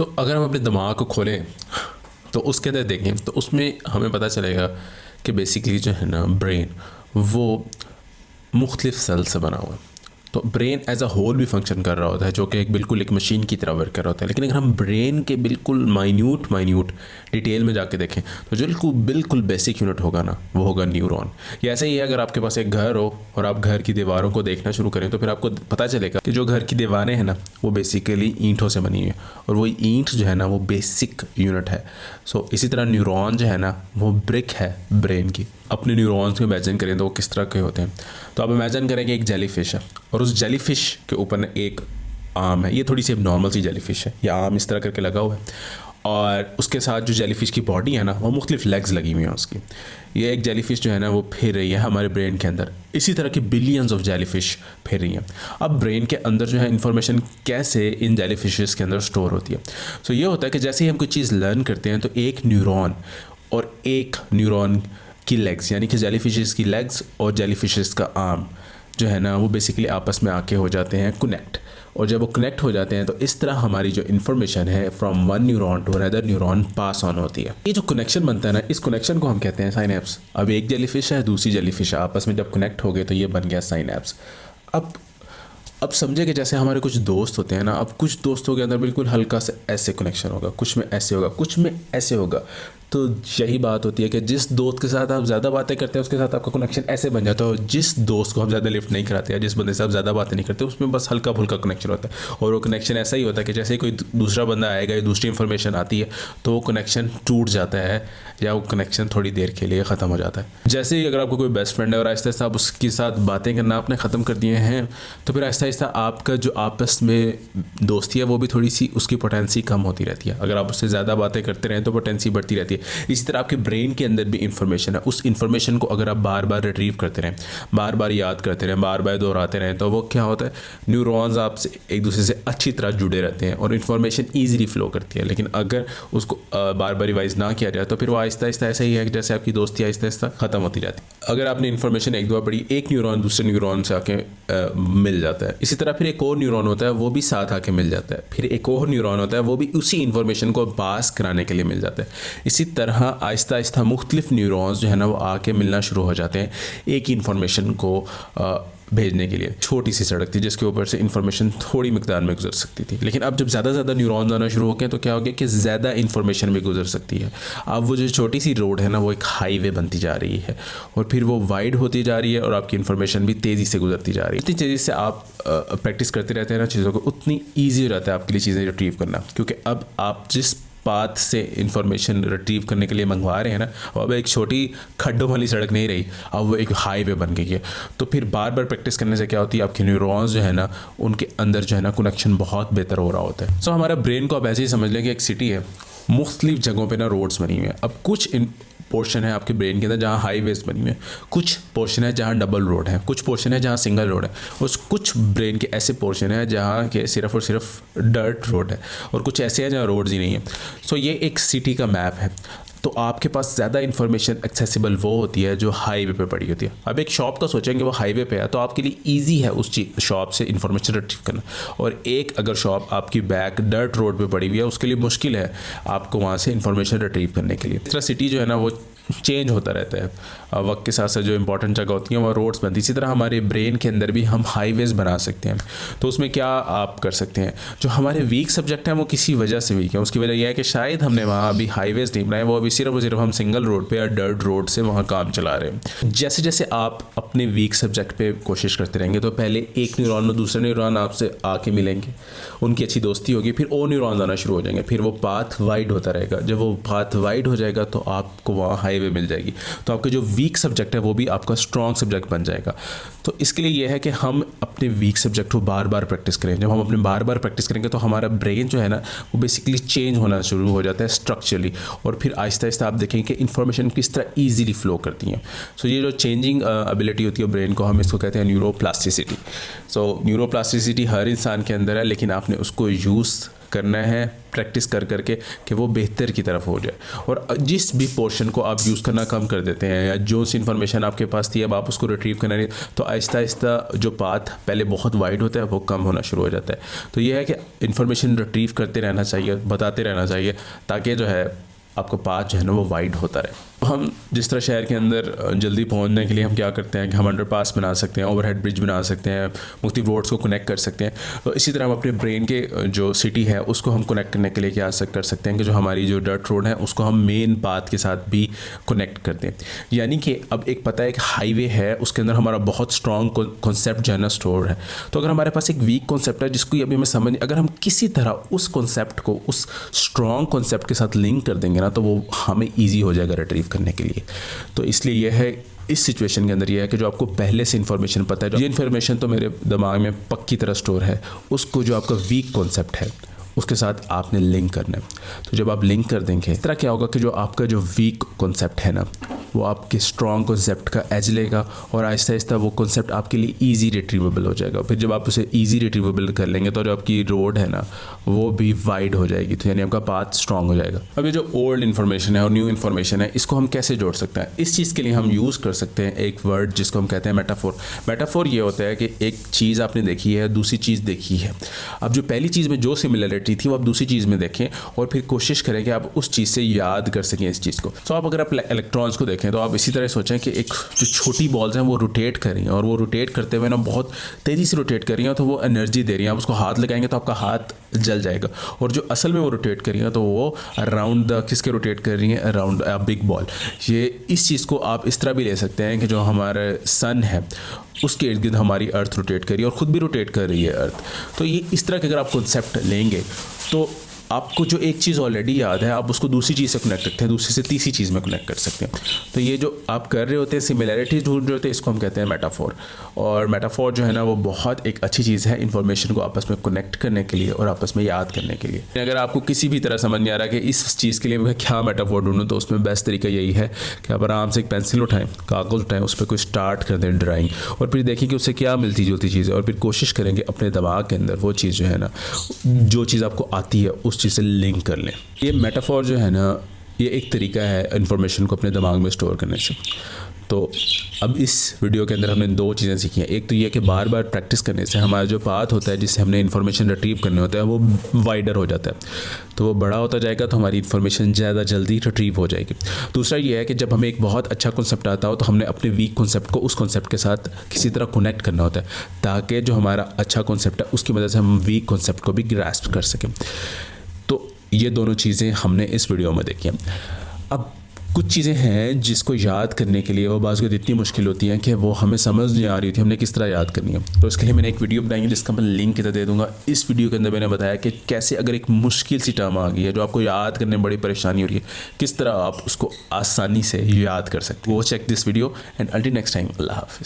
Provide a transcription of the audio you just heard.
तो अगर हम अपने दिमाग को खोलें तो उसके अंदर देखें तो उसमें हमें पता चलेगा कि बेसिकली जो है ना ब्रेन वो मुख्तलिफ सेल से बना हुआ है। तो ब्रेन एज अ होल भी फंक्शन कर रहा होता है जो कि बिल्कुल एक मशीन की तरह वर्क कर रहा होता है। लेकिन अगर हम ब्रेन के बिल्कुल माइन्यूट डिटेल में जाके देखें तो जो बिल्कुल बिल्कुल बेसिक यूनिट होगा ना वो होगा न्यूरॉन। ये ऐसा ही है, अगर आपके पास एक घर हो और आप घर की दीवारों को देखना शुरू करें तो फिर आपको पता चलेगा कि जो घर की दीवारें हैं ना वो बेसिकली ईंटों से बनी हुई है और वो ईंट जो है ना वो बेसिक यूनिट है। सो इसी तरह न्यूरॉन जो है ना वो ब्रिक है ब्रेन की। अपने न्यूरॉन्स को इमेजिन करें तो वो किस तरह के होते हैं। तो आप इमेजिन करें कि एक जेलीफिश है और उस जेलीफिश के ऊपर ना एक आर्म है। ये थोड़ी सी नॉर्मल सी जेलीफिश है, ये आर्म इस तरह करके लगा हुआ है और उसके साथ जो जेलीफिश की बॉडी है ना वो मुख्तलिफ लेग्स लगी हुई हैं उसकी। ये एक जेलीफिश जो है ना वो फिर रही है हमारे ब्रेन के अंदर। इसी तरह की बिलियंस ऑफ जेलीफिश फिर रही हैं। अब ब्रेन के अंदर जो है इन्फॉर्मेशन कैसे इन जेलीफिशेस के अंदर स्टोर होती है। सो ये होता है कि जैसे ही हम कोई चीज़ लर्न करते हैं तो एक न्यूरॉन और एक न्यूरॉन की लेग्स यानी कि जेलीफिशेस की लेग्स और जेलीफिशेस का आर्म जो है ना वो बेसिकली आपस में आके हो जाते हैं कनेक्ट। और जब वो कनेक्ट हो जाते हैं तो इस तरह हमारी जो इन्फॉर्मेशन है from one neuron to another neuron pass on होती है। ये जो कनेक्शन बनता है ना इस कनेक्शन को हम कहते हैं साइनेप्स। अब एक जेलीफिश है दूसरी जेलीफिश आपस में जब कनेक्ट हो गए तो ये बन गया साइनेप्स। अब समझे कि जैसे हमारे कुछ दोस्त होते हैं ना, अब कुछ दोस्तों के अंदर बिल्कुल हल्का सा ऐसे कनेक्शन होगा, कुछ में ऐसे होगा, कुछ में ऐसे होगा। तो यही बात होती है कि जिस दोस्त के साथ आप ज़्यादा बातें करते हैं उसके साथ आपका कनेक्शन ऐसे बन जाता है और जिस दोस्त को आप ज़्यादा लिफ्ट नहीं कराते या जिस बंदे से आप ज़्यादा बातें नहीं करते उसमें बस हल्का फुल्का कनेक्शन होता है। और वो कनेक्शन ऐसा ही होता है कि जैसे ही कोई दूसरा बंदा आएगा या दूसरी इन्फॉर्मेशन आती है तो वो कनेक्शन टूट जाता है या वो कनेक्शन थोड़ी देर के लिए ख़त्म हो जाता है। जैसे ही अगर आपको कोई बेस्ट फ्रेंड है और आहिस्ता आहिस्ता आप उसके साथ बातें करना आपने ख़त्म कर दिए हैं तो फिर आहिस्ता आहिस्ता आपका जो आपस में दोस्ती है वो भी थोड़ी सी उसकी पोटेंसी कम होती रहती है। अगर आप उससे ज़्यादा बातें करते रहें तो पोटेंसी बढ़ती रहती है। इसी तरह आपके ब्रेन के अंदर भी इंफॉर्मेशन है, उस इंफॉर्मेशन को अगर आप बार बार रिट्रीव करते रहें, बार बार याद करते रहें, बार बार दोहराते रहें तो वो क्या होता है, न्यूरॉन्स आपसे एक दूसरे से अच्छी तरह जुड़े रहते हैं और इन्फॉर्मेशन ईजिली फ्लो करती है। लेकिन अगर उसको बार बार रिवाइज ना किया जाए तो फिर वो आहिस्ता आहिस्ता ऐसा ही है कि जैसे आपकी दोस्ती आहिस्ता आहिस्ता ख़त्म होती जाती है। अगर आपने इन्फॉर्मेशन एक दो बार पढ़ी, एक न्यूरॉन दूसरे न्यूरॉन से आके मिल जाता है। इसी तरह फिर एक और न्यूरॉन होता है वो भी साथ आके मिल जाता है। फिर एक और न्यूरॉन होता है वो भी उसी इन्फॉर्मेशन को पास कराने के लिए मिल जाता है। इसी तरह आहिस्ता आहिस्ता मुख्तलिफ न्यूरॉन्स जो है ना वो आके मिलना शुरू हो जाते हैं एक ही इन्फॉर्मेशन को भेजने के लिए। छोटी सी सड़क थी जिसके ऊपर से इन्फॉर्मेशन थोड़ी मिकदार में गुजर सकती थी, लेकिन अब जब ज़्यादा न्यूरॉन्स आना शुरू हो गए तो क्या हो गया कि ज़्यादा इन्फॉर्मेशन भी गुजर सकती है। अब वो जो छोटी सी रोड है ना वो एक हाईवे बनती जा रही है और फिर वो वाइड होती जा रही है और आपकी इन्फॉर्मेशन भी तेज़ी से गुजरती जा रही है। इतनी तेज़ी से आप प्रैक्टिस करते रहते हैं ना चीज़ों को, उतनी ईजी हो जाता है आपके लिए चीज़ें रिट्रीव करना, क्योंकि अब आप जिस पाथ से इंफॉर्मेशन रिट्रीव करने के लिए मंगवा रहे हैं ना वो अब एक छोटी खड्डों वाली सड़क नहीं रही, अब वो एक हाईवे बन गई है। तो फिर बार बार प्रैक्टिस करने से क्या होती है, आपके न्यूरॉन्स जो है ना उनके अंदर जो है ना कनेक्शन बहुत बेहतर हो रहा होता है। सो हमारा ब्रेन को आप ऐसे ही समझ लें कि एक सिटी है, मुख्तलिफ जगहों पे ना रोड्स बनी हुई हैं। अब कुछ पोर्शन है आपके ब्रेन के अंदर जहाँ हाईवेज बनी हुई है, कुछ पोर्शन है जहाँ डबल रोड है, कुछ पोर्शन है जहाँ सिंगल रोड है और कुछ ब्रेन के ऐसे पोर्शन है जहाँ के सिर्फ और सिर्फ डर्ट रोड है और कुछ ऐसे हैं जहाँ रोड्स ही नहीं है। सो ये एक सिटी का मैप है। तो आपके पास ज़्यादा इन्फॉर्मेशन एक्सेसिबल वो होती है जो हाईवे पे पड़ी होती है। अब एक शॉप का सोचेंगे वो हाईवे पे है तो आपके लिए इजी है उस शॉप से इन्फॉर्मेशन रिट्रीव करना, और एक अगर शॉप आपकी बैक डर्ट रोड पे पड़ी हुई है उसके लिए मुश्किल है आपको वहाँ से इन्फॉर्मेशन रिट्रीव करने के लिए। इस तरह सिटी जो है ना वो चेंज होता रहता है वक्त के साथ साथ। जो इंपॉर्टेंट जगह होती हैं वो रोड्स बनती है। इसी तरह हमारे ब्रेन के अंदर भी हम हाईवेज़ बना सकते हैं। तो उसमें क्या आप कर सकते हैं, जो हमारे वीक सब्जेक्ट हैं वो किसी वजह से वीक है, उसकी वजह यह है कि शायद हमने वहाँ अभी हाईवेज़ नहीं बनाए, वो अभी सिर्फ और सिर्फ हम सिंगल रोड पे या डर्ट रोड से वहाँ काम चला रहे हैं। जैसे जैसे आप अपने वीक सब्जेक्ट पे कोशिश करते रहेंगे तो पहले एक न्यूरॉन और दूसरे न्यूरॉन आपसे आके मिलेंगे, उनकी अच्छी दोस्ती होगी, फिर और न्यूरॉन्स आना शुरू हो जाएंगे, फिर वो पाथ वाइड होता रहेगा। जब वो पाथ वाइड हो जाएगा तो आपको वहाँ हाईवे मिल जाएगी, तो आपका जो वीक सब्जेक्ट है वो भी आपका स्ट्रॉन्ग सब्जेक्ट बन जाएगा। तो इसके लिए यह है कि हम अपने वीक सब्जेक्ट को बार बार प्रैक्टिस करें। जब हम अपने बार बार प्रैक्टिस करेंगे तो हमारा ब्रेन जो है ना वो बेसिकली चेंज होना शुरू हो जाता है स्ट्रक्चरली, और फिर आहिस्ता आहिस्ता आप देखेंगे कि इन्फॉर्मेशन किस तरह ईजिली फ्लो करती हैं। सो ये जो चेंजिंग एबिलिटी होती है ब्रेन को, हम इसको कहते हैं न्यूरोप्लास्टिसिटी। सो न्यूरोप्लास्टिसिटी हर इंसान के अंदर है, लेकिन आपने उसको यूज़ करना है प्रैक्टिस कर करके कि वो बेहतर की तरफ हो जाए। और जिस भी पोर्शन को आप यूज़ करना कम कर देते हैं या जो सी इन्फॉर्मेशन आपके पास थी अब आप उसको रिट्रीव करना नहीं, तो आहिस्ता आहिस्ता जो पाथ पहले बहुत वाइड होता है वो कम होना शुरू हो जाता है। तो ये है कि इन्फॉर्मेशन रिट्रीव करते रहना चाहिए, बताते रहना चाहिए, ताकि जो है आपका पाथ जो है ना वो वाइड होता रहे। हम जिस तरह शहर के अंदर जल्दी पहुंचने के लिए हम क्या करते हैं कि हम अंडरपास बना सकते हैं, ओवरहेड ब्रिज बना सकते हैं, मुख्तलिफ रोड्स को कनेक्ट कर सकते हैं। तो इसी तरह हम अपने ब्रेन के जो सिटी है उसको हम कनेक्ट करने के लिए क्या कर सकते हैं कि जो हमारी जो डर्ट रोड है उसको हम मेन पाथ के साथ भी कनेक्ट करते हैं। यानी कि अब एक पता है कि हाईवे है, उसके अंदर हमारा बहुत स्ट्रॉन्ग कॉन्सेप्ट जो है ना स्टोर है। तो अगर हमारे पास एक वीक कॉन्सेप्ट है जिसको अभी हमें समझ, अगर हम किसी तरह उस कॉन्सेप्ट को उस स्ट्रॉन्ग कॉन्सेप्ट के साथ लिंक कर देंगे ना तो वो हमें ईजी हो जाएगा रिट्रीव करने के लिए। तो इसलिए यह है इस सिचुएशन के अंदर यह है कि जो आपको पहले से इन्फॉर्मेशन पता है, ये इन्फॉर्मेशन तो मेरे दिमाग में पक्की तरह स्टोर है, उसको जो आपका वीक कॉन्सेप्ट है उसके साथ आपने लिंक करना है। तो जब आप लिंक कर देंगे इस तरह क्या होगा कि जो आपका जो वीक कॉन्सेप्ट है ना वो आपके स्ट्रॉन्ग कॉन्सेप्ट का एज लेगा और आहिस्ता आहिस्ता वो कॉन्सेप्ट आपके लिए इजी रिट्रीवेबल हो जाएगा। फिर जब आप उसे इजी रिट्रीवेबल कर लेंगे तो जो आपकी रोड है ना वो भी वाइड हो जाएगी, तो यानी आपका पाथ स्ट्रॉन्ग हो जाएगा। अब ये जो ओल्ड इन्फॉर्मेशन है और न्यू इन्फॉर्मेशन है इसको हम कैसे जोड़ सकते हैं? इस चीज़ के लिए हम यूज़ कर सकते हैं एक वर्ड जिसको हम कहते हैं मेटाफोर। मेटाफोर ये होता है कि एक चीज़ आपने देखी है, दूसरी चीज़ देखी है, अब जो पहली चीज़ में जो सिमिलरिटी थी वो आप दूसरी चीज़ में देखें और फिर कोशिश करें कि आप उस चीज़ से याद कर सकें इस चीज़ को। तो आप अगर आप इलेक्ट्रॉन्स को देखें तो आप इसी तरह सोचें कि एक जो छोटी बॉल्स हैं वो रोटेट कर रही हैं और वो रोटेट करते हुए ना बहुत तेज़ी से रोटेट कर रही हैं, तो वो एनर्जी दे रही हैं। आप उसको हाथ लगाएंगे तो आपका हाथ जल जाएगा। और जो असल में वो रोटेट कर रही हैं तो वो अराउंड द किसके रोटेट कर रही हैं, अराउंड अ बिग बॉल। ये इस चीज़ को आप इस तरह भी ले सकते हैं कि जो हमारे सन है उसके इर्द गिर्द हमारी अर्थ रोटेट कर रही है और ख़ुद भी रोटेट कर रही है अर्थ। तो ये इस तरह के अगर आप कॉन्सेप्ट लेंगे तो आपको जो एक चीज़ ऑलरेडी याद है आप उसको दूसरी चीज़ से कनेक्ट करते हैं, दूसरी से तीसरी चीज़ में कनेक्ट कर सकते हैं। तो ये जो आप कर रहे होते हैं सिमिलैरिटीज ढूंढ रहे होते हैं, इसको हम कहते हैं मेटाफोर। और मेटाफोर जो है ना वो बहुत एक अच्छी चीज़ है इन्फॉर्मेशन को आपस में कनेक्ट करने के लिए और आपस में याद करने के लिए। अगर आपको किसी भी तरह समझ नहीं आ रहा कि इस चीज़ के लिए मैं क्या मेटाफोर ढूंढूँ तो उसमें बेस्ट तरीका यही है कि आप आराम से एक पेंसिल उठाएं, कागज़ उठाएं, उस पर कोई स्टार्ट कर दें ड्राइंग और फिर देखें कि उससे क्या मिलती जुलती चीज़ है और फिर कोशिश करेंगे अपने दिमाग के अंदर वो चीज़ जो है ना जो चीज़ आपको आती है उस चीज़ से लिंक कर लें। ये मेटाफोर जो है ना ये एक तरीका है इन्फॉर्मेशन को अपने दिमाग में स्टोर करने से। तो अब इस वीडियो के अंदर हमने दो चीज़ें सीखी हैं। एक तो ये कि बार बार प्रैक्टिस करने से हमारा जो पाथ होता है जिससे हमने इन्फॉर्मेशन रिट्रीव करने होता है वो वाइडर हो जाता है, तो वो बड़ा होता जाएगा तो हमारी इन्फॉर्मेशन ज़्यादा जल्दी रिट्रीव हो जाएगी। दूसरा ये है कि जब हमें एक बहुत अच्छा कॉन्सेप्ट आता हो तो हमने अपने वीक कॉन्सेप्ट को उस कॉन्सेप्ट के साथ किसी तरह कनेक्ट करना होता है ताकि जो हमारा अच्छा कॉन्सेप्ट है उसकी वजह से हम वीक कॉन्सेप्ट को भी ग्रास्प कर सकें। तो ये दोनों चीज़ें हमने इस वीडियो में देखी हैं। अब कुछ चीज़ें हैं जिसको याद करने के लिए वो बाज़ वक़्त इतनी मुश्किल होती हैं कि वो हमें समझ नहीं आ रही थी हमने किस तरह याद करनी है। तो इसके लिए मैंने एक वीडियो बनाई है जिसका मैं लिंक इधर दे दूंगा। इस वीडियो के अंदर मैंने बताया कि कैसे अगर एक मुश्किल सी टर्म आ गई है जो आपको याद करने में बड़ी परेशानी हो रही है, किस तरह आप उसको आसानी से याद कर सकते हो। वो check this video and until next time, अल्लाह हाफ़िज़।